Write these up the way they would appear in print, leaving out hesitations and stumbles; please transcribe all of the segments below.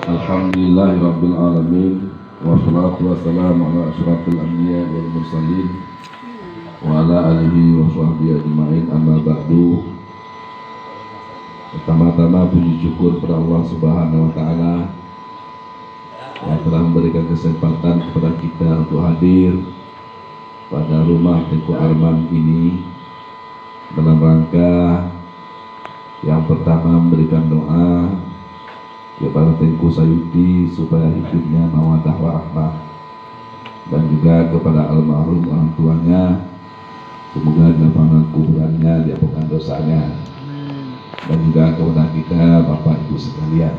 Alhamdulillahirabbil alamin wassalatu wassalamu ala asyrafil anbiya wal mursalin wa ala alihi wa sahbihi ajma'in, amma ba'du. Pertama-tama puji syukur kepada Allah Subhanahu wa taala yang telah memberikan kesempatan kepada kita untuk hadir pada rumah Tengku Arman ini dalam rangka yang pertama memberikan doa kepada Tengku Sayuti supaya hidupnya mawaddah warahmah, dan juga kepada almarhum orang tuanya semoga dilapangan kuburannya, diampunkan dosanya, dan juga kepada kita Bapak Ibu sekalian.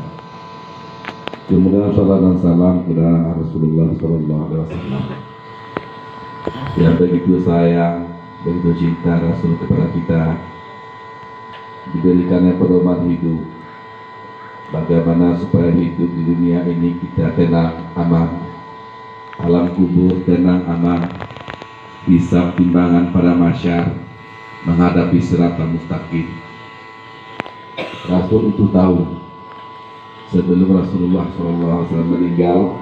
Kemudian salam dan salam kepada Rasulullah SAW yang begitu sayang, begitu cinta Rasul kepada kita, diberikannya pedoman hidup bagaimana supaya hidup di dunia ini kita tenang, aman, alam kubur tenang, aman, bisa timbangan pada masyar, menghadapi siratal mustaqim. Rasul itu tahu sebelum Rasulullah SAW meninggal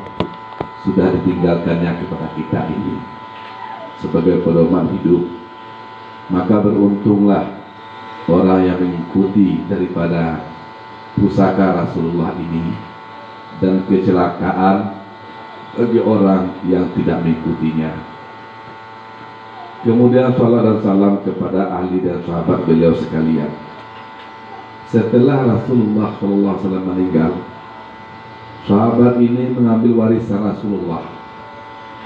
sudah ditinggalkannya kepada kita ini sebagai pedoman hidup. Maka beruntunglah orang yang mengikuti daripada pusaka Rasulullah ini, dan kecelakaan bagi orang yang tidak mengikutinya. Kemudian salam dan salam kepada ahli dan sahabat beliau sekalian. Setelah Rasulullah SAW meninggal, sahabat ini mengambil warisan Rasulullah,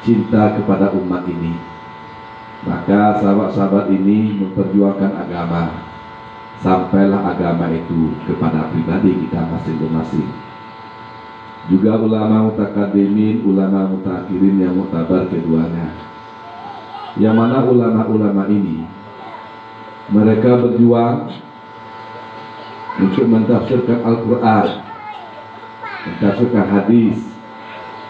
cinta kepada umat ini. Maka sahabat-sahabat ini memperjuangkan agama, sampailah agama itu kepada pribadi kita masing-masing. Juga ulama mutakaddimin, ulama mutakhirin yang muktabar keduanya, yang mana ulama-ulama ini mereka berjuang untuk mentafsirkan Al-Quran, mentafsirkan hadis,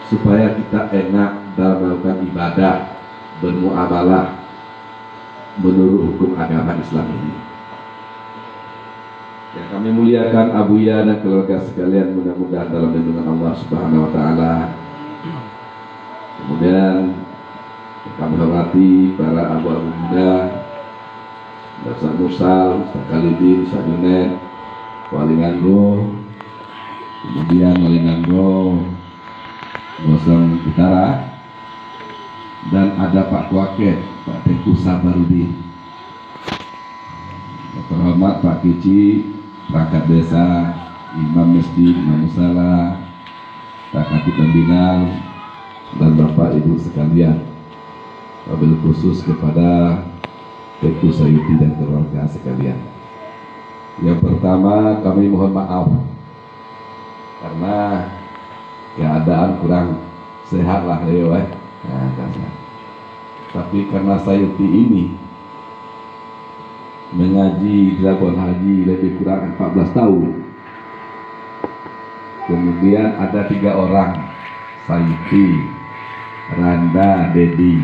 supaya kita enak dalam melakukan ibadah, bermuamalah menurut hukum agama Islam ini. Yang kami muliakan Abuya dan keluarga sekalian, mudah-mudahan dalam lindungan Allah Subhanahu wa taala. Kemudian kami hormati para abu-abu muda, Ustaz Mursal, Ustaz Khalidin, Ustaz Junaid, Wali Nganggo, kemudian Wali Nganggo Gosong Utara, dan ada Pak Kuaket, Pak Tengku Sabarudin. Terhormat Pak Kici, perangkat desa, imam masjid, imam musala, Takatib Pembinaan, dan Bapak Ibu sekalian, wabil khusus kepada Tengku Sayuti dan keluarga sekalian. Yang pertama, kami mohon maaf karena keadaan kurang sehat lah tapi karena Sayuti ini mengaji di Labuan Haji lebih kurang 14 tahun. Kemudian ada 3 orang, Sayuti, Randa, Dedi.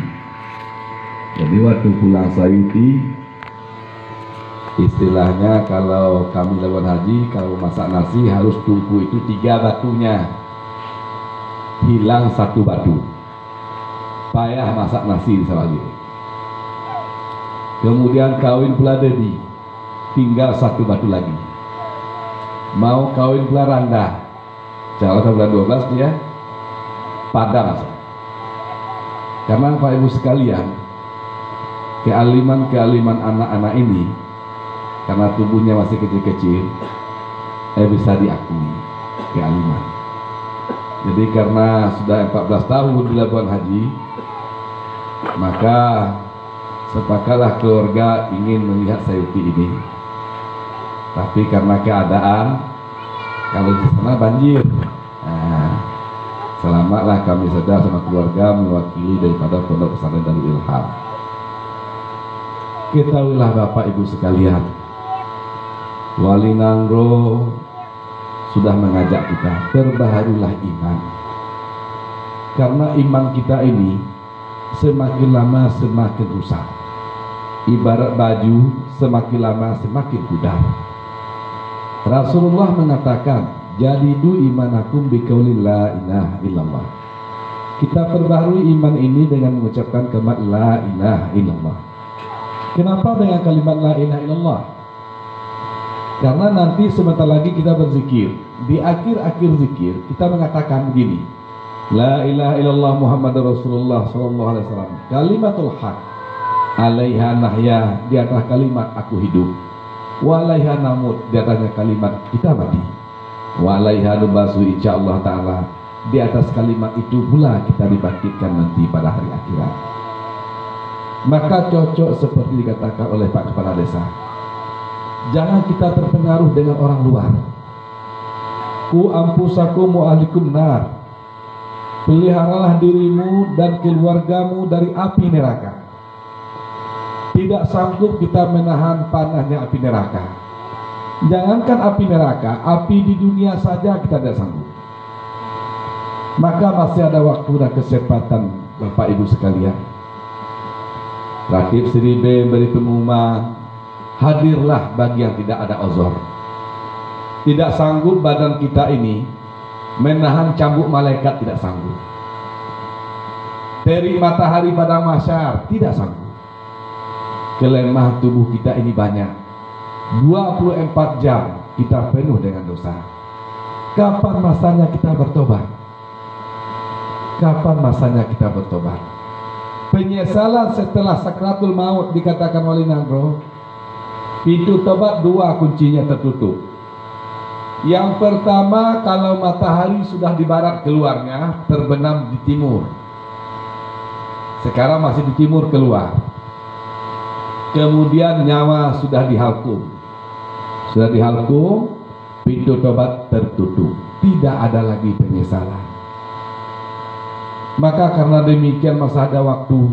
Jadi waktu pulang Sayuti, istilahnya kalau kami Labuan Haji, kalau masak nasi harus tungku itu 3 batunya, hilang 1 batu, payah masak nasi di sawah gitu. Kemudian kawin pula Dedi, tinggal 1 batu lagi. Mau kawin pula Randa, Jakarta bulan 12 dia padam. Karena Pak Ibu sekalian, kealiman anak-anak ini, karena tubuhnya masih kecil-kecil, bisa diakui kealiman. Jadi karena sudah 14 tahun di Labuan Haji, maka sepakatlah keluarga ingin melihat Sayuti ini. Tapi karena keadaan, kalau di sana banjir, selamatlah kami sedang sama keluarga mewakili daripada Pondok Pesantren Darul Ilham. Ketahuilah Bapak Ibu sekalian, Wali Nganggo sudah mengajak kita, perbaharulah iman. Karena iman kita ini semakin lama semakin rusak. Ibarat baju, semakin lama semakin pudar. Rasulullah mengatakan, jadidu imanakum biqauli la ilaha illallah. Kita perbaharui iman ini dengan mengucapkan kalimat la ilaha illallah. Kenapa dengan kalimat la ilaha illallah? Karena nanti sebentar lagi kita berzikir. Di akhir-akhir zikir kita mengatakan begini, la ilaha illallah Muhammadur Rasulullah sallallahu alaihi wasallam. Kalimatul haq, alaiha nahya, di atas kalimat aku hidup. Wa alaiha namut, di atasnya kalimat kita mati. Wa alaiha nubasu insyaallah taala, di atas kalimat itu pula kita dibangkitkan nanti pada hari akhirat. Maka cocok seperti dikatakan oleh Pak Kepala Desa, jangan kita terpengaruh dengan orang luar. Ku ampusakum wa ahlikum nar, peliharalah dirimu dan keluargamu dari api neraka. Tidak sanggup kita menahan panahnya api neraka. Jangankan api neraka, api di dunia saja kita tidak sanggup. Maka masih ada waktu dan kesempatan Bapak Ibu sekalian. Rakib Sri B beri pengumuman, hadirlah bagi yang tidak ada uzur. Tidak sanggup badan kita ini menahan cambuk malaikat, tidak sanggup. Terik matahari pada mahsyar, tidak sanggup. Kelemahan tubuh kita ini banyak. 24 jam kita penuh dengan dosa. Kapan masanya kita bertobat? Kapan masanya kita bertobat? Penyesalan setelah sakratul maut, dikatakan Wali Nagro, pintu tobat dua kuncinya tertutup. Yang pertama, kalau matahari sudah di barat keluarnya, terbenam di timur. Sekarang masih di timur keluar. Kemudian nyawa sudah dihalkum. Sudah dihalkum, pintu tobat tertutup. Tidak ada lagi penyesalan. Maka karena demikian masih ada waktu.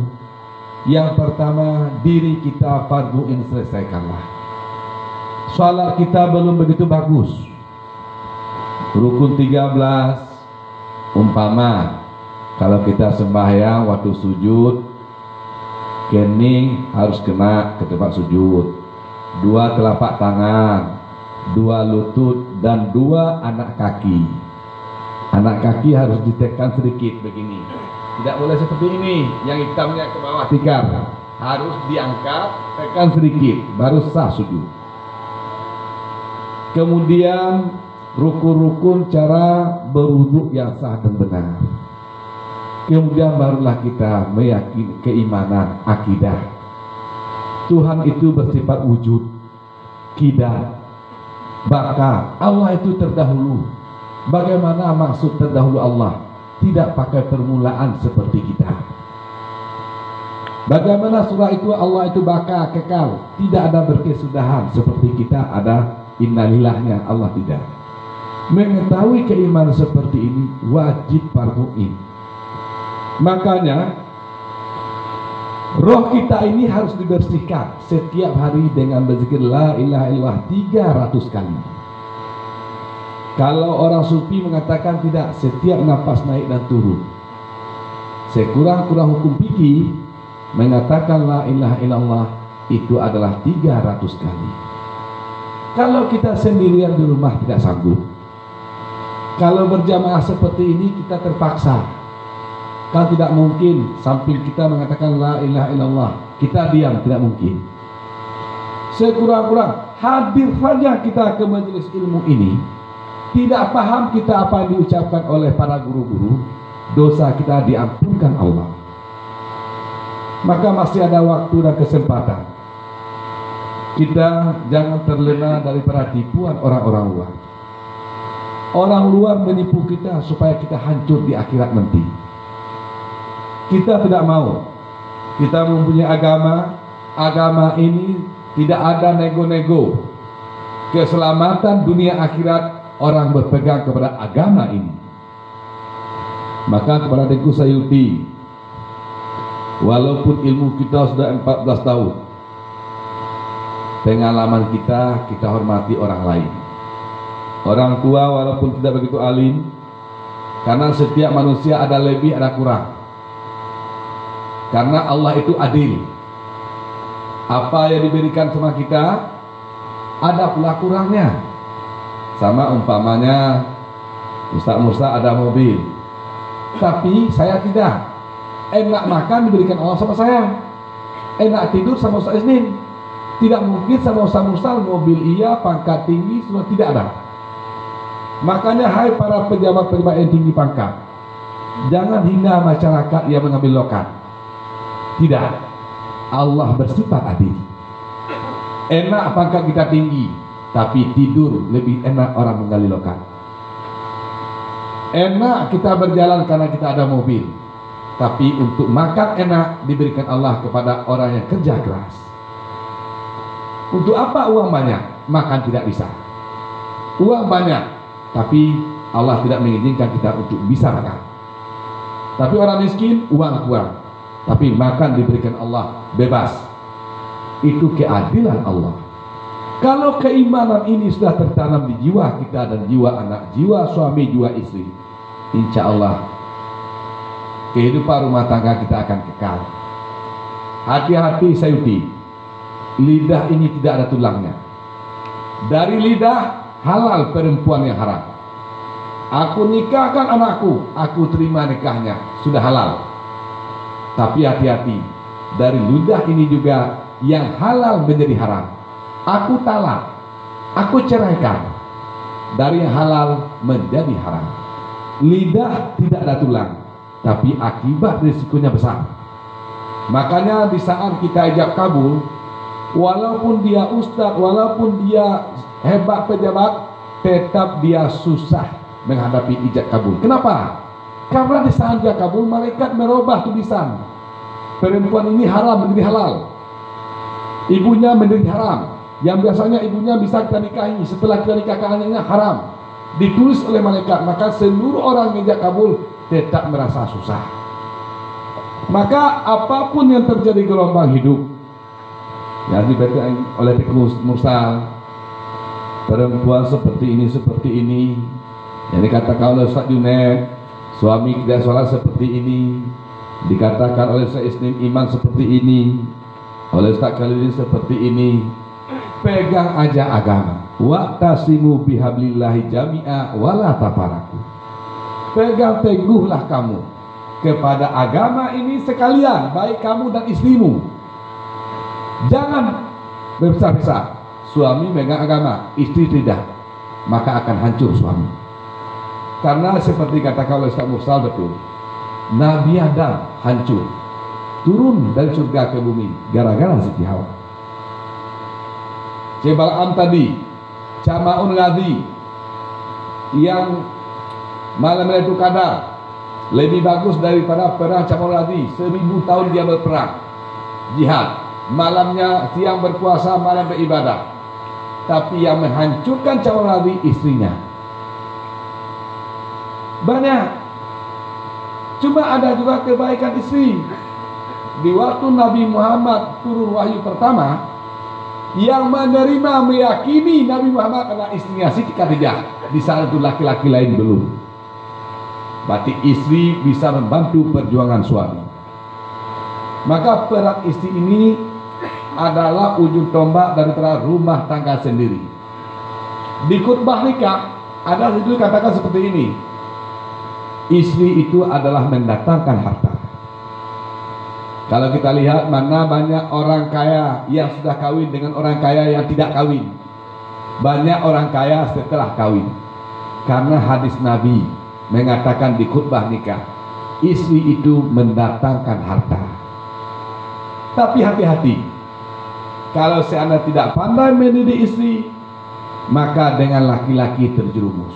Yang pertama, diri kita farduin selesaikanlah. Salat kita belum begitu bagus. Rukun 13, umpama kalau kita sembahyang waktu sujud, kening harus kena ke tempat sujud, 2 telapak tangan, 2 lutut, dan 2 anak kaki. Anak kaki harus ditekan sedikit begini, tidak boleh seperti ini, yang hitamnya ke bawah tikar, harus diangkat, tekan sedikit, baru sah sujud. Kemudian rukun-rukun cara berwudu yang sah dan benar. Kemudian barulah kita meyakini keimanan akidah. Tuhan itu bersifat wujud, kidat, baka. Allah itu terdahulu. Bagaimana maksud terdahulu Allah? Tidak pakai permulaan seperti kita. Bagaimana surah itu Allah itu baka, kekal, tidak ada berkesudahan seperti kita ada innalillahnya. Allah tidak. Mengetahui keimanan seperti ini wajib fardu'in. Makanya roh kita ini harus dibersihkan setiap hari dengan berzikir la ilaha illallah 300 kali. Kalau orang sufi mengatakan tidak, setiap nafas naik dan turun. Sekurang-kurang hukum fikih mengatakan la ilaha illallah itu adalah 300 kali. Kalau kita sendirian di rumah tidak sanggup. Kalau berjamaah seperti ini kita terpaksa. Kan tidak mungkin samping kita mengatakan la ilaha illallah, kita diam, tidak mungkin. Sekurang-kurang hadir saja kita ke majelis ilmu ini, tidak paham kita apa yang diucapkan oleh para guru-guru, dosa kita diampunkan Allah. Maka masih ada waktu dan kesempatan. Kita jangan terlena daripada tipuan orang-orang luar. Orang luar menipu kita supaya kita hancur di akhirat nanti. Kita tidak mau. Kita mempunyai agama. Agama ini tidak ada nego-nego. Keselamatan dunia akhirat orang berpegang kepada agama ini. Maka kepada Tengku Sayuti, walaupun ilmu kita sudah 14 tahun, pengalaman kita hormati orang lain. Orang tua walaupun tidak begitu alim, karena setiap manusia ada lebih ada kurang. Karena Allah itu adil. Apa yang diberikan sama kita ada pula kurangnya. Sama umpamanya Ustaz ada mobil, tapi saya tidak. Enak makan diberikan Allah sama saya, enak tidur sama Ustaz Isnin. Tidak mungkin sama Ustaz Mursal mobil iya, pangkat tinggi, semua tidak ada. Makanya hai para pejabat-pejabat yang tinggi pangkat, jangan hina masyarakat yang mengambil lokat. Tidak, Allah bersifat adil. Enak pangkat kita tinggi, tapi tidur lebih enak orang menggali lokat. Enak kita berjalan karena kita ada mobil, tapi untuk makan enak diberikan Allah kepada orang yang kerja keras. Untuk apa uang banyak, makan tidak bisa. Uang banyak, tapi Allah tidak mengizinkan kita untuk bisa makan. Tapi orang miskin, uang kurang, tapi makan diberikan Allah bebas. Itu keadilan Allah. Kalau keimanan ini sudah tertanam di jiwa kita dan jiwa anak, jiwa suami, jiwa istri, insya Allah kehidupan rumah tangga kita akan kekal. Hati-hati sayuti, lidah ini tidak ada tulangnya. Dari lidah halal perempuan yang haram. Aku nikahkan anakku, aku terima nikahnya, sudah halal. Tapi hati-hati, dari lidah ini juga yang halal menjadi haram. Aku talak, aku ceraikan, dari yang halal menjadi haram. Lidah tidak ada tulang, tapi akibat risikonya besar. Makanya di saat kita ijab kabul, walaupun dia ustaz, walaupun dia hebat pejabat, tetap dia susah menghadapi ijab kabul. Kenapa? Karena di saat ijab kabul, malaikat merubah tulisan. Perempuan ini haram menjadi halal, ibunya menjadi haram. Yang biasanya ibunya bisa kita nikahi, setelah kita nikahkan anaknya haram, ditulis oleh malaikat. Maka seluruh orang yang ijab kabul tetap merasa susah. Maka apapun yang terjadi gelombang hidup yang diberikan oleh Mursal, perempuan seperti ini, yang dikatakan oleh Ustaz Junaid, suami tidak sholat seperti ini, dikatakan oleh Ustaz Isnin iman seperti ini, oleh Ustaz Khalidin seperti ini. Pegang aja agama. Wa'tasimu bihablillahi jami'a wala tafarraqu. Pegang teguhlah kamu kepada agama ini sekalian, baik kamu dan istrimu. Jangan berpisah-pisah. Suami megang agama, istri tidak, maka akan hancur suami. Karena seperti katakan oleh Ustaz Mursal, betul, Nabi Adam hancur, turun dari surga ke bumi gara-gara Siti Hawa. Bal'am tadi, Jama'un Ghadi, yang malam Lailatul Qadar lebih bagus daripada perang Jama'un Ghadi. 1000 tahun dia berperang, jihad, malamnya siang berpuasa, malam beribadah. Tapi yang menghancurkan Jama'un Ghadi istrinya. Banyak. Cuma ada juga kebaikan istri. Di waktu Nabi Muhammad turun wahyu pertama, yang menerima meyakini Nabi Muhammad adalah istrinya Siti Khadijah. Di saat itu laki-laki lain belum. Berarti istri bisa membantu perjuangan suami. Maka peran istri ini adalah ujung tombak daripada rumah tangga sendiri. Di khutbah nikah ada itu katakan seperti ini: istri itu adalah mendatangkan harta. Kalau kita lihat mana banyak orang kaya yang sudah kawin dengan orang kaya yang tidak kawin. Banyak orang kaya setelah kawin. Karena hadis Nabi mengatakan di khutbah nikah, istri itu mendatangkan harta. Tapi hati-hati, kalau seandainya tidak pandai mendidik istri, maka dengan laki-laki terjerumus.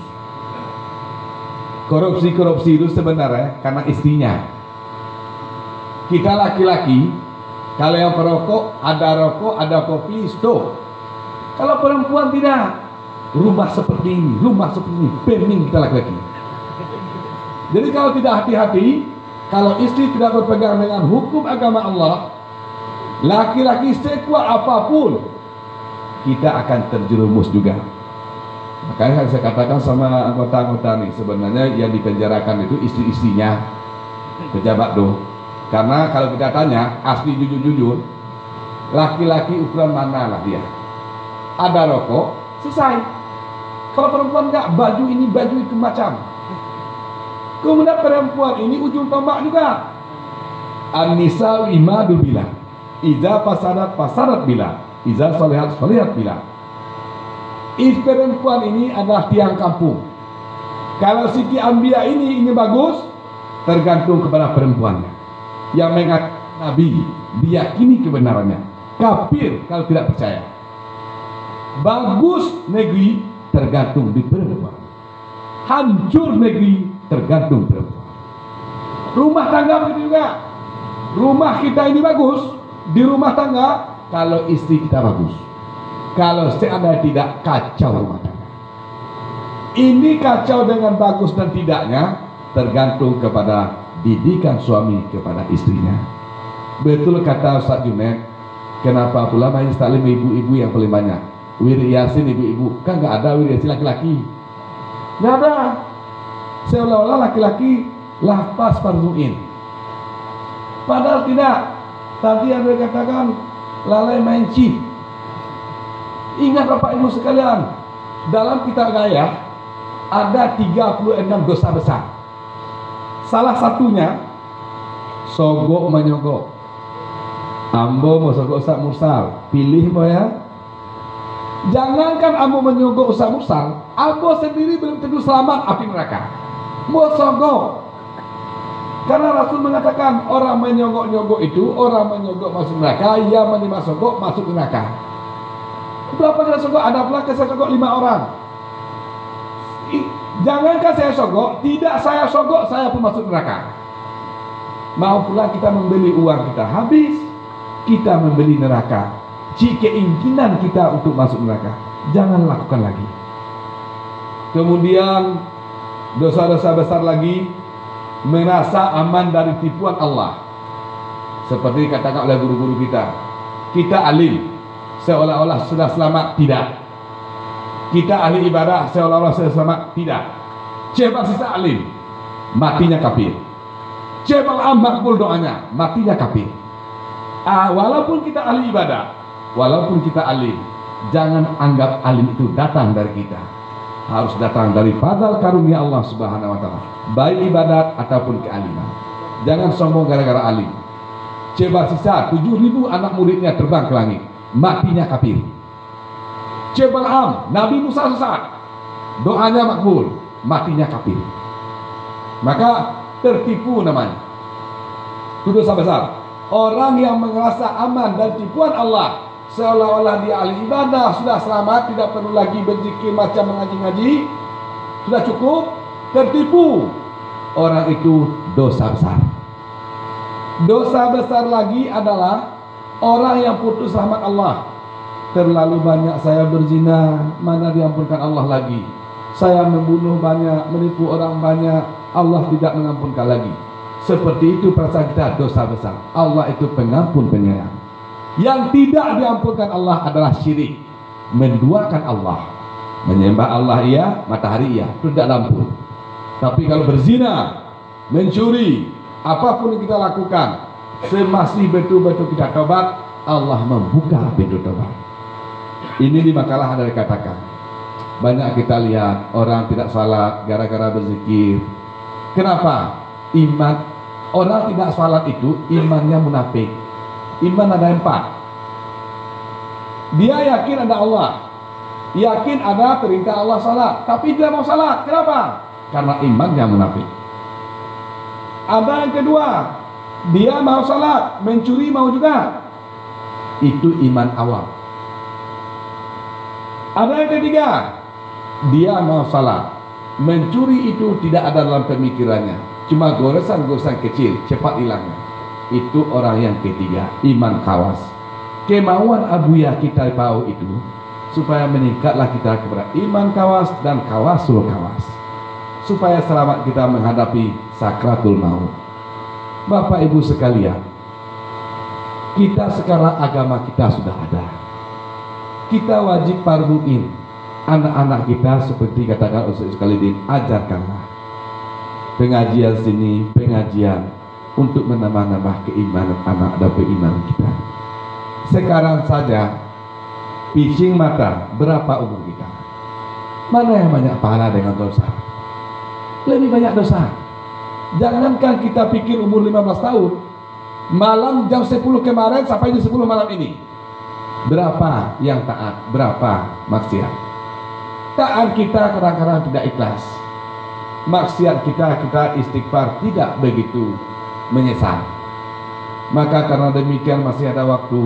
Korupsi-korupsi itu sebenarnya karena istrinya. Kita laki-laki, kalau yang perokok, ada kopi, stop. Kalau perempuan tidak, rumah seperti ini, pening kita laki-laki. Jadi kalau tidak hati-hati, kalau istri tidak berpegang dengan hukum agama Allah, laki-laki sekuat apapun, kita akan terjerumus juga. Makanya saya katakan sama anggota-anggota nih, sebenarnya yang dipenjarakan itu istri-istrinya pejabat doh. Karena kalau kita tanya asli jujur-jujur, laki-laki ukuran mana lah dia? Ada rokok, selesai. Kalau perempuan enggak, baju ini baju itu macam. Kemudian perempuan ini ujung tombak juga. An-nisa imadu bila, iza fasadat bila, iza solihat bila. Perempuan ini adalah tiang kampung. Kalau Siti Ambia ini bagus, tergantung kepada perempuannya. Yang mengatakan Nabi diyakini kebenarannya, kafir kalau tidak percaya. Bagus negeri tergantung di perempuan, hancur negeri tergantung perempuan. Rumah tangga begitu juga. Rumah kita ini bagus di rumah tangga kalau istri kita bagus. Kalau seandainya tidak, kacau rumah tangga. Ini kacau dengan bagus dan tidaknya tergantung kepada didikan suami kepada istrinya. Betul kata Ustaz Junaid, kenapa pula majelis taklim ibu-ibu yang paling banyak? Wiri Yasin ibu-ibu, kan nggak ada Wiri Yasin laki-laki, nggak ada. Seolah-olah laki-laki lafaz farduin, padahal tidak. Tadi yang dikatakan lalai main chip. Ingat Bapak Ibu sekalian, dalam kitab Gaya ada 36 dosa besar. Salah satunya sogok menyogok. Ambo mau sogok Ustaz Mursal, pilih mau ya. Jangankan ambo menyogok Ustaz Mursal, ambo sendiri belum tentu selamat api neraka. Mau sogok. Karena Rasul mengatakan orang menyogok-nyogok itu, orang menyogok masuk neraka, yang menerima sogok masuk neraka. Berapa kali sogok? Ada pula saya sogok 5 orang. Jangankan saya sogok, tidak saya sogok, saya pun masuk neraka. Mau pula kita membeli uang kita habis, kita membeli neraka. Jika keinginan kita untuk masuk neraka, jangan lakukan lagi. Kemudian dosa-dosa besar lagi, merasa aman dari tipuan Allah. Seperti dikatakan oleh guru-guru kita alim, seolah-olah sudah selamat. Tidak. Kita ahli ibadah, seolah-olah sudah selamat. Tidak. Coba sisa alim, matinya kafir. Coba makbul doanya, matinya kafir. Walaupun kita ahli ibadah, walaupun kita alim, jangan anggap alim itu datang dari kita. Harus datang dari fadl karunia Allah Subhanahu wa taala, baik ibadat ataupun kealiman. Jangan sombong gara-gara alim. Coba sisa 7.000 anak muridnya terbang ke langit, matinya kafir. Coba Nabi Musa sesat, doanya makbul, matinya kafir. Maka tertipu namanya. Itu dosa besar. Orang yang merasa aman dan tipuan Allah, seolah-olah dia ahli ibadah, sudah selamat, tidak perlu lagi berzikir macam mengaji-ngaji, sudah cukup, tertipu. Orang itu dosa besar. Dosa besar lagi adalah orang yang putus rahmat Allah. Terlalu banyak saya berzina, mana diampunkan Allah lagi. Saya membunuh banyak, menipu orang banyak, Allah tidak mengampunkan lagi. Seperti itu perasaan kita, dosa besar. Allah itu pengampun penyayang. Yang tidak diampunkan Allah adalah syirik, menduakan Allah. Menyembah Allah iya, matahari iya, itu tidak ampun. Tapi kalau berzina, mencuri, apapun yang kita lakukan, semasih betul-betul kita tobat, Allah membuka pintu tobat. Ini di makalah ada dikatakan, banyak kita lihat orang tidak salat gara-gara berzikir. Kenapa? Iman. Orang tidak salat itu imannya munafik. Iman ada 4. Dia yakin ada Allah, yakin ada perintah Allah salat, tapi dia mau salat. Kenapa? Karena imannya munafik. Ada yang kedua, dia mau salat, mencuri mau juga. Itu iman awam. Ada yang ketiga, dia mau salat, mencuri itu tidak ada dalam pemikirannya, cuma goresan-goresan kecil, cepat hilangnya. Itu orang yang ketiga, iman kawas. Kemauan Abuya kita tahu itu supaya meningkatlah kita kepada iman kawas dan kawasul kawas, supaya selamat kita menghadapi sakratul maut. Bapak Ibu sekalian, kita sekarang agama kita sudah ada. Kita wajib parduin anak-anak kita seperti katakan Ustaz Khalidin, ajarkanlah pengajian sini, pengajian untuk menambah-nambah keimanan anak dan keimanan kita. Sekarang saja pising mata, berapa umur kita? Mana yang banyak pahala dengan dosa? Lebih banyak dosa. Jangankan kita pikir umur 15 tahun, malam jam 10 kemarin sampai jam 10 malam ini, berapa yang taat, berapa maksiat. Taat kita kadang-kadang tidak ikhlas, maksiat kita istighfar tidak begitu menyesal. Maka karena demikian masih ada waktu,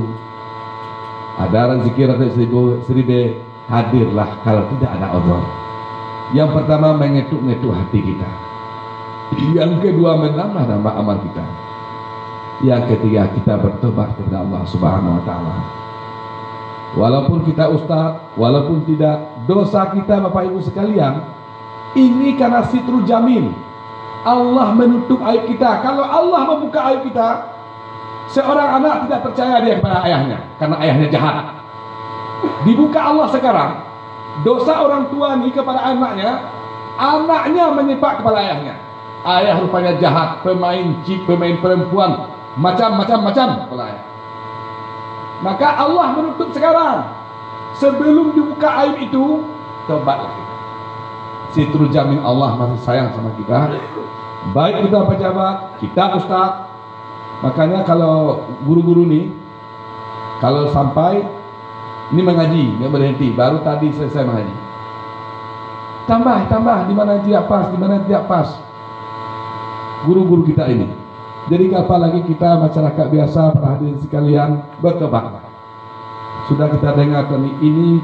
ada rezeki ratus seribu, hadirlah kalau tidak ada uzur. Yang pertama, mengetuk-ngetuk hati kita. Yang kedua, menambah-nambah amal kita. Yang ketiga, kita bertobat kepada Allah Subhanahu wa taala. Walaupun kita ustaz, walaupun tidak, dosa kita Bapak Ibu sekalian, ini karena sitrul jamil. Allah menutup aib kita. Kalau Allah membuka aib kita, seorang anak tidak percaya dia kepada ayahnya karena ayahnya jahat. Dibuka Allah sekarang, dosa orang tua ini kepada anaknya, anaknya menyepak kepada ayahnya. Ayah rupanya jahat, pemain cip, pemain perempuan, macam-macam kepada ayah. Maka Allah menutup sekarang. Sebelum dibuka aib itu, tobatlah kita. Sitrul jamin, Allah masih sayang sama kita. Baik kita pejabat, kita ustaz. Makanya kalau guru-guru nih, kalau sampai ini mengaji, nggak berhenti, baru tadi selesai mengaji, tambah, di mana tidak pas, di mana tidak pas. Guru-guru kita ini. Jadi apalagi kita masyarakat biasa, para hadirin sekalian, bertobat. Sudah kita dengar ini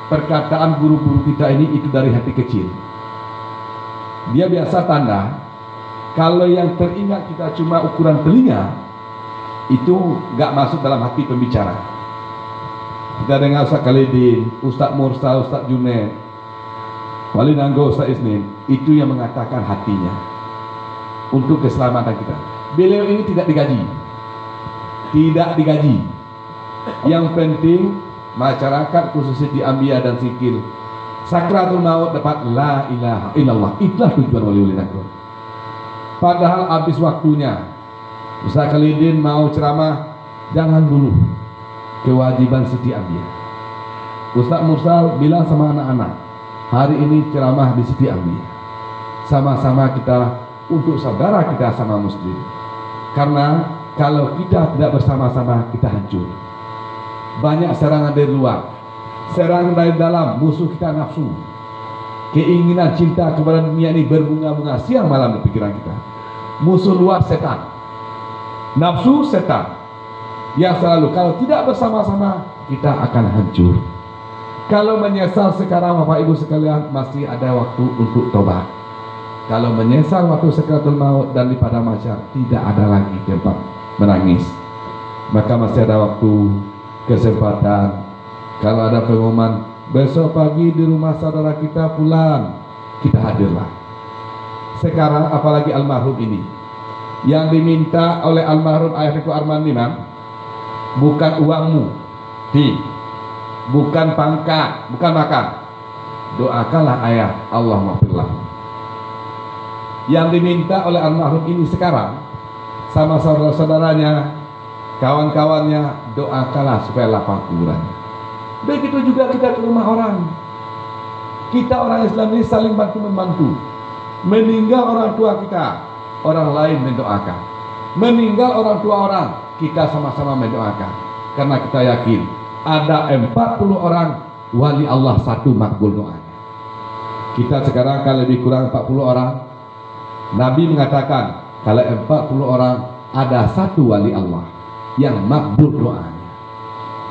perkataan guru-guru kita ini itu dari hati kecil. Dia biasa tanda, kalau yang teringat kita cuma ukuran telinga, itu nggak masuk dalam hati pembicara. Kita dengar Ustaz Khalidin, Ustaz Mursa, Ustaz Junaid, Wali Nanggo, Ustaz Isnin, itu yang mengatakan hatinya untuk keselamatan kita. Beliau ini tidak digaji. Yang penting masyarakat khususnya di Ambia dan Sikil, sakratul maut dapat la ilaha illallah. Itulah tujuan wali-wali Nanggo. Padahal habis waktunya. Ustaz Khalidin mau ceramah, jangan dulu, kewajiban Siti Ambia. Ustaz Mursal bilang sama anak-anak, hari ini ceramah di Siti Ambia. Sama-sama kita untuk saudara kita sama muslim. Karena kalau kita tidak bersama-sama, kita hancur. Banyak serangan dari luar, serangan dari dalam, musuh kita nafsu. Keinginan cinta kepada dunia ini berbunga-bunga siang malam di pikiran kita. Musuh luar setan, nafsu setan, yang selalu kalau tidak bersama-sama kita akan hancur. Kalau menyesal sekarang Bapak Ibu sekalian, masih ada waktu untuk tobat. Kalau menyesal waktu sakratul maut dan di padang mahsyar, tidak ada lagi tempat menangis. Maka masih ada waktu, kesempatan. Kalau ada pengumuman besok pagi di rumah saudara kita pulang, kita hadirlah. Sekarang apalagi almarhum ini, yang diminta oleh almarhum ayah Riku Arman Liman, bukan uangmu, bukan pangkat, bukan makan. Doakanlah ayah, Allah maafirlah. Yang diminta oleh almarhum ini sekarang sama saudara-saudaranya, kawan-kawannya, doakanlah supaya lapang kuburan. Begitu juga kita ke rumah orang. Kita orang Islam ini saling bantu-membantu. Meninggal orang tua kita, orang lain mendoakan. Meninggal orang tua orang, kita sama-sama mendoakan. Karena kita yakin ada 40 orang wali Allah, satu makbul doanya. Kita sekarang kalau lebih kurang 40 orang. Nabi mengatakan kalau 40 orang ada satu wali Allah yang makbul doanya.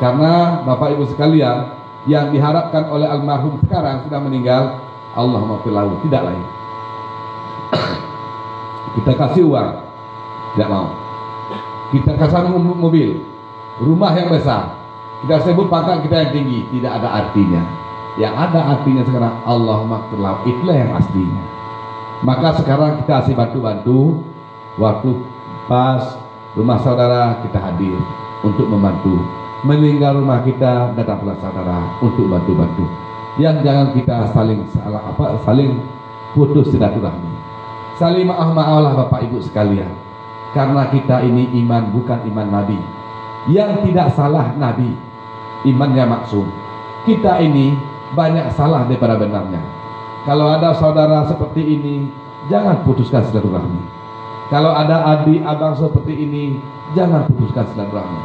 Karena Bapak Ibu sekalian, yang diharapkan oleh almarhum sekarang sudah meninggal, Allahumma filahu, tidak lain. Kita kasih uang, tidak mau. Kita kasih mobil, rumah yang besar, kita sebut pangkat kita yang tinggi, tidak ada artinya. Yang ada artinya sekarang Allahumma filahu, itulah yang aslinya. Maka sekarang kita kasih bantu-bantu. Waktu pas rumah saudara kita hadir untuk membantu. Meninggal rumah kita, datang pula saudara untuk bantu-bantu. Yang jangan kita saling putus silaturahmi. Saling maaf-maaflah Bapak Ibu sekalian. Karena kita ini iman bukan iman Nabi. Yang tidak salah Nabi, imannya maksum. Kita ini banyak salah daripada benarnya. Kalau ada saudara seperti ini, jangan putuskan silaturahmi. Kalau ada adik abang seperti ini, jangan putuskan silaturahmi.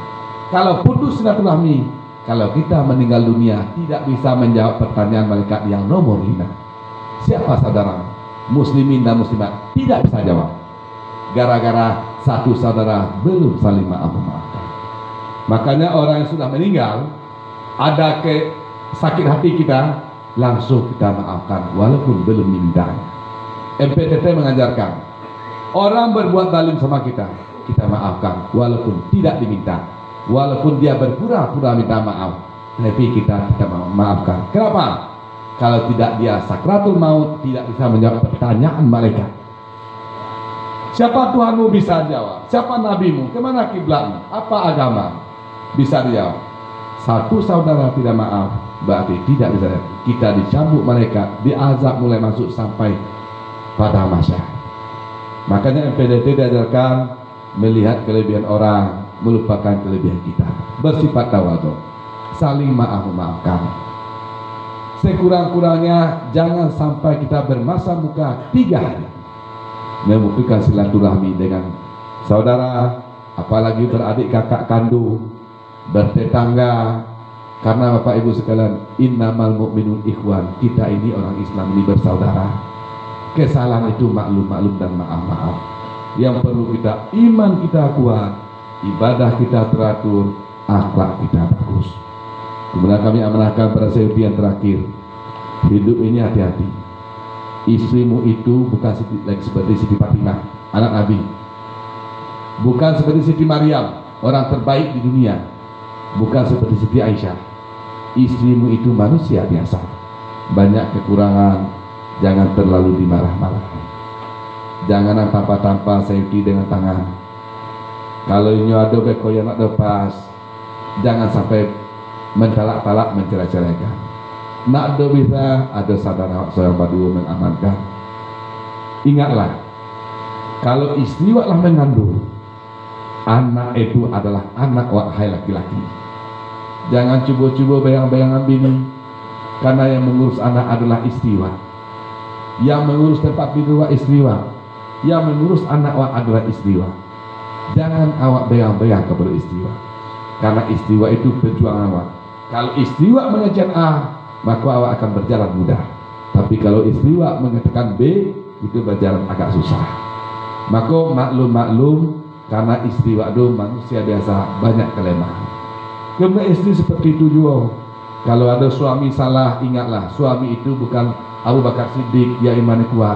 Kalau putus silaturahmi, kalau kita meninggal dunia tidak bisa menjawab pertanyaan malaikat yang nomor 5. Siapa saudara? Muslimin dan muslimat tidak bisa jawab. Gara-gara satu saudara belum saling maaf-maafkan. Makanya orang yang sudah meninggal, ada sakit hati kita, langsung kita maafkan walaupun belum dimintanya. MPTT mengajarkan orang berbuat zalim sama kita, kita maafkan walaupun tidak diminta, walaupun dia berpura-pura minta maaf, tapi kita maafkan. Kenapa? Kalau tidak dia sakratul maut, tidak bisa menjawab pertanyaan malaikat. Siapa Tuhanmu bisa jawab? Siapa nabimu? Kemana kiblatmu? Apa agama? Bisa dijawab. Satu saudara tidak maaf, berarti tidak bisa. Kita dicambuk malaikat, diazab mulai masuk sampai pada mahsyar. Makanya MPDT diajarkan melihat kelebihan orang, melupakan kelebihan kita. Bersifat tawadhu, saling maaf-maafkan. Sekurang-kurangnya jangan sampai kita bermasa muka 3 hari membuktikan silaturahmi dengan saudara, apalagi beradik kakak kandung, bertetangga. Karena Bapak Ibu sekalian, innamal mu'minun ikhwan, kita ini orang Islam ini bersaudara. Kesalahan itu maklum-maklum dan maaf-maaf. Yang perlu kita, iman kita kuat, ibadah kita teratur, akhlak kita bagus. Kemudian kami amanahkan pada Sayyidi yang terakhir, hidup ini hati-hati. Istrimu itu bukan lagi seperti Siti Fatimah, anak Nabi, bukan seperti Siti Maryam, orang terbaik di dunia, bukan seperti Siti Aisyah. Istrimu itu manusia biasa, banyak kekurangan. Jangan terlalu dimarah-marahi. Jangan tanpa-tanpa Sayyidi dengan tangan. Kalau ini ada bekoya nak lepas, jangan sampai mentalak-talak, mencerai-ceraikan. Nak do bisa ada sadar seorang badu mengamankan. Ingatlah, kalau istri waklah mengandung, anak itu adalah anak wahai laki-laki. Jangan cuba-cuba bayang-bayangan bini, karena yang mengurus anak adalah istiwa. Yang mengurus tempat tidur istiwa, yang mengurus anak adalah istiwa. Jangan awak bayang-bayang kepada istiwa, karena istiwa itu perjuangan awak. Kalau istiwa mengejar A, maka awak akan berjalan mudah. Tapi kalau istiwa mengatakan B, itu berjalan agak susah. Maka maklum-maklum, karena istiwa itu manusia biasa, banyak kelemahan. Kemudian istri seperti itu juga. Kalau ada suami salah, ingatlah suami itu bukan Abu Bakar Siddiq yang imannya kuat,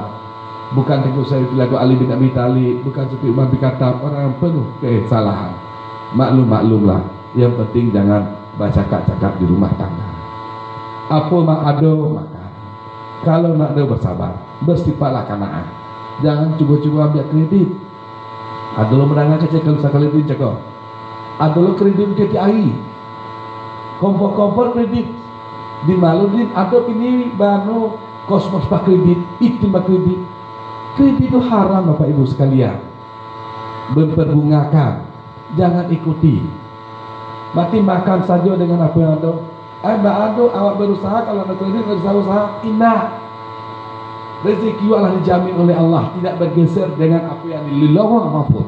bukan Tengku Sayyidina Ali bin Abi Thalib, bukan seperti Umar bin Khattab, orang yang penuh kesalahan. Maklum-maklumlah. Yang penting jangan bercakap-cakap di rumah tangga. Apa mak ado makan. Kalau nak ada bersabar, bersifatlah kanaan. Jangan cuba-cuba ambil kredit. Ada lo menangkan kecil kalau sekali itu cakap. Ada lo kredit ke TI. Kompor-kompor kredit. Di Maludin ada ini bano kosmos pak kredit, itu pak kredit. Kredit itu haram Bapak Ibu sekalian. Memperbungakan. Jangan ikuti. Mati makan saja dengan apa yang ada. Mbak Ado, awak berusaha, kalau ada kredit berusaha, indah. Rezeki Allah dijamin oleh Allah, tidak bergeser dengan apa yang dililawang maupun.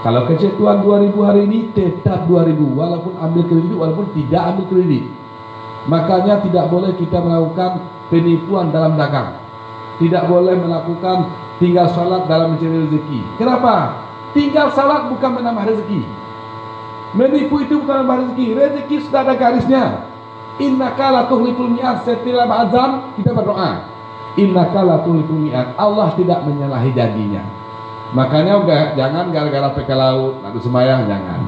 Kalau kecetuan 2000 hari ini tetap 2000, walaupun ambil kredit, walaupun tidak ambil kredit. Makanya tidak boleh kita melakukan penipuan dalam dagang. Tidak boleh melakukan tinggal salat dalam mencari rezeki. Kenapa? Tinggal salat bukan menambah rezeki. Menipu itu bukan menambah rezeki. Rezeki sudah ada garisnya. Innaka la tuhlikul mi'ad, setelah azan kita berdoa. Innaka la tuhlikul mi'ad. Allah tidak menyalahi janjinya. Makanya jangan gara-gara PK laut lalu semayang, jangan.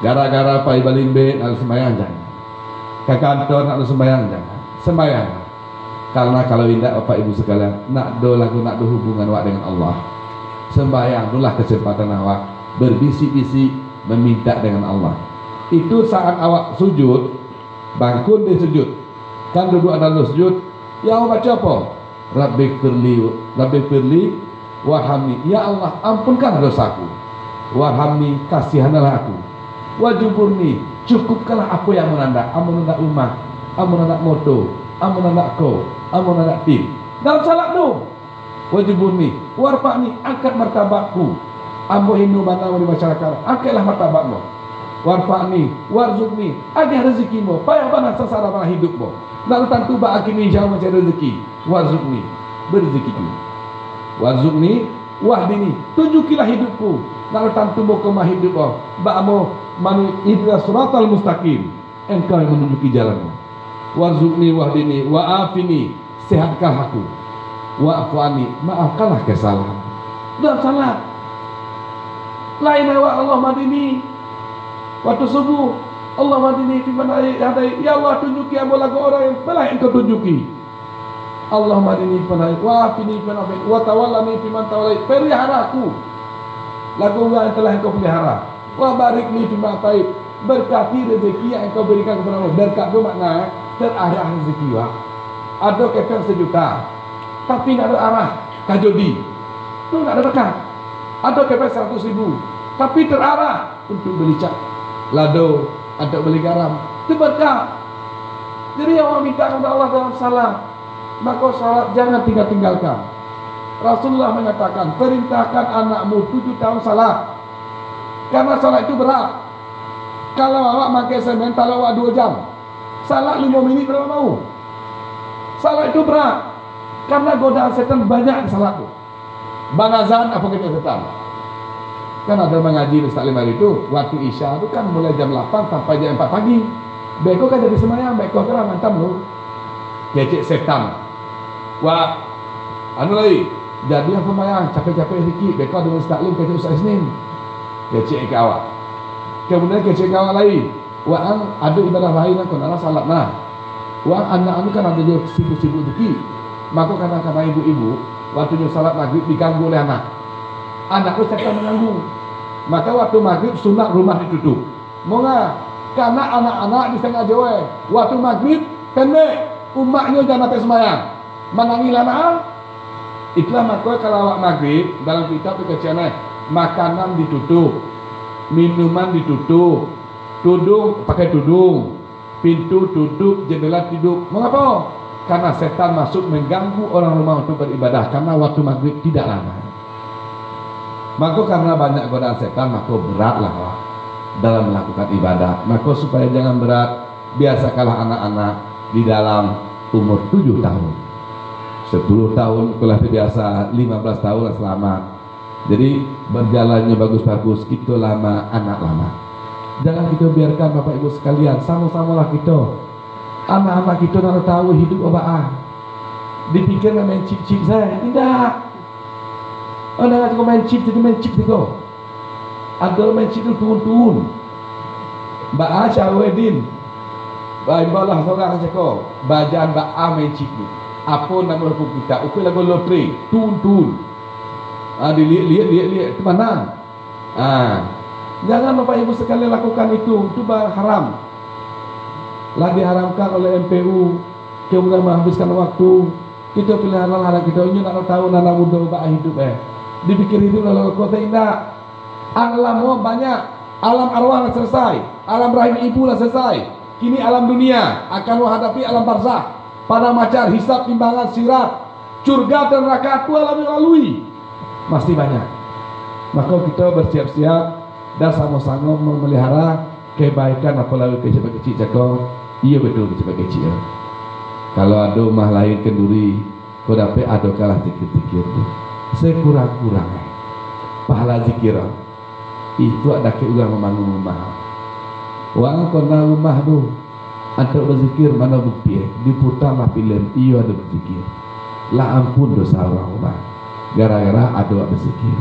Gara-gara Pai Baling B lalu semayang, jangan. Ke kantor lalu semayang, jangan. Semayang. Karena kalau tidak Bapak Ibu sekalian, nak do hubungan awak dengan Allah. Sembahyang itulah kesempatan awak berbisik-bisik meminta dengan Allah. Itu saat awak sujud, bangkun di sujud, kan duduk dalam sujud, ya awak baca apa? Rabbi firli wahamni, ya Allah ampunkan dosaku, wahamni kasihanilah aku, wajuburni cukupkanlah apa yang menanda umat, amun anak moto, amun anak ko, amun anak tim. Dalam salat tu wajibun ni, warfa ni, angkat martabatku. Ambo Hindu mana di masyarakat, angkatlah martabatmu. Warfa ni, warzuk ni, agih rezekimu. Payah mana sesara mana hidupmu. Nak tentu ba akini jauh macam rezeki. Warzuk ni, berrezekiku. Warzuk ni, wahdini, tunjukilah hidupku. Nak tentu boko mah hidupmu. Ba amo manu ihdinas siratal mustaqim. Engkau yang menunjuki jalanmu. Warzukni wahdini wa'afini, sehatkan aku. Wa'afwani, maafkanlah kesalahan. Dalam salat lain wa Allah madini waktu subuh, Allah madini fi man hadai, ya Allah tunjuki aku lagu orang yang telah engkau tunjuki. Allah madini fi man wa'afini fi man afin wa tawallani fi man tawallai, pelihara aku lagu orang yang telah engkau pelihara. Wa barikni fi ma taib, berkati rezeki yang engkau berikan kepada aku. Berkat itu makna terarah rezeki wa. Ada kepeng 1 juta tapi nak ada arah kajodi, tu nak ada berkat. Ada kepeng 100.000 tapi terarah untuk beli cat lado, ada beli garam, itu berkat. Jadi yang minta kepada Allah dalam salat, maka salat jangan tinggalkan. Rasulullah mengatakan, perintahkan anakmu 7 tahun salat, karena salat itu berat. Kalau awak pakai semen, kalau awak 2 jam, salat 5 minit kalau mau. Salat itu berat, karena godaan setan banyak di salat itu. Banazan apa kita setan? Kan ada mengaji di taklim hari itu, waktu Isya itu kan mulai jam 8 sampai jam 4 pagi. Beko kan jadi semayang, beko kan mantam lu. Kecek setan. Wah, anu lagi. Jadi apa semayang, capek-capek sikit, beko dengan taklim kecek Ustaz Isnin. Kecek ke awak. Kemudian kecek ke awak lain. Wah, ada ibadah lain kan ana salat nah. Wah, anak anu kan ada dia sibuk-sibuk sikit. Maka kadang-kadang ibu-ibu waktunya salat maghrib diganggu oleh anak. Anak itu setan mengganggu. Maka waktu maghrib sunat rumah ditutup. Mengapa? Karena anak-anak di setengah jawa. Waktu maghrib pendek, umatnya jangan sampai semayang. Menangis anak. Itulah maka kalau awak maghrib dalam kitab dikatakan makanan ditutup, minuman ditutup, tudung pakai tudung, pintu tutup, jendela tutup. Mengapa? Karena setan masuk mengganggu orang rumah untuk beribadah. Karena waktu maghrib tidak lama. Maka karena banyak godaan setan, maka beratlah dalam melakukan ibadah. Maka supaya jangan berat, biasakanlah anak-anak di dalam umur 7 tahun, 10 tahun kalau biasa, 15 tahun lah selamat. Jadi berjalannya bagus-bagus, kita lama, anak lama. Jangan kita biarkan Bapak Ibu sekalian, sama-samalah kita. Anak-anak kita nak tahu hidup apa. Dipikir main chip-chip saya, tidak. Ada yang main chip, jadi main chip juga. Ada main chip itu turun-turun. Ba'a Syahwedin, baiklah seorang cakap, bajaan ba'a main chip ni. Apa nama hukum kita? Ukul lagu lotre, turun-turun. Dilihat, itu mana? Jangan Bapak Ibu sekalian lakukan itu haram. Lah diharamkan oleh MPU, kemudian menghabiskan waktu. Kita pilih anak-anak kita ini nak tahu anak muda ba'a hidup dipikir hidup lalu kota indah. Alam banyak, alam arwah selesai, alam rahim ibu selesai. Kini alam dunia akan menghadapi alam barzakh, pada macar hisab, timbangan, sirat, surga dan neraka itu alam yang lalui masih banyak. Maka kita bersiap-siap dan sama-sama memelihara kebaikan apalagi kecil-kecil cakap. Iya betul kecil-kecil. Kalau ada rumah lain kenduri, kau dapat ada kalah zikir-zikir tu. Sekurang-kurang pahala zikir itu ada ke orang membangun rumah. Wang kena rumah tu antara berzikir mana bukti diputarlah film iyo ada berzikir. Lah ampun dosa orang rumah gara-gara ada berzikir.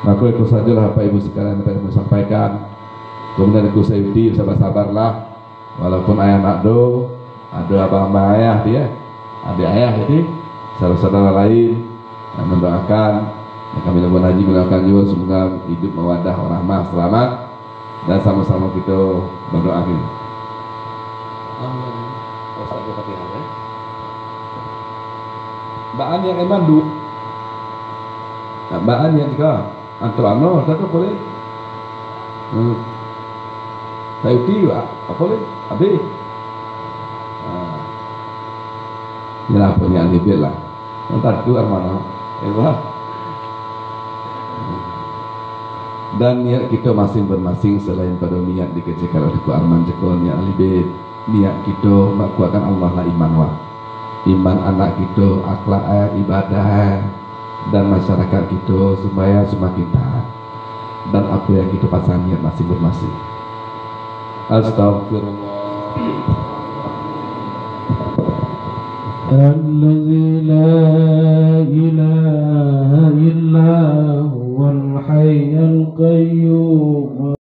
Maka itu sajalah Bapak Ibu sekalian yang saya sampaikan. Kemudian aku sayuti sabar-sabarlah. Walaupun ayah nak do, ada abang-abang ayah dia, adik ayah jadi saudara-saudara lain yang mendoakan. Kami Labuan Haji mendoakan juga semoga hidup mawadah warahmah selamat dan sama-sama kita berdoa ini. Amin. Baan yang eman du, baan yang tiga antara ano, tak boleh. Sayuti apa boleh? Habis. Ya apa ni alibet lah. Entar tu armano. Ya. Dan niat kita masing-masing selain pada niat dikejekan oleh Ku Arman Jeko niat alibet. Niat kita nak kuatkan Allah lah iman wah. Iman anak kita, akhlak, ibadah dan masyarakat kita supaya semakin taat. Dan apa yang kita pasang niat masing-masing. Astagfirullah. الذي لا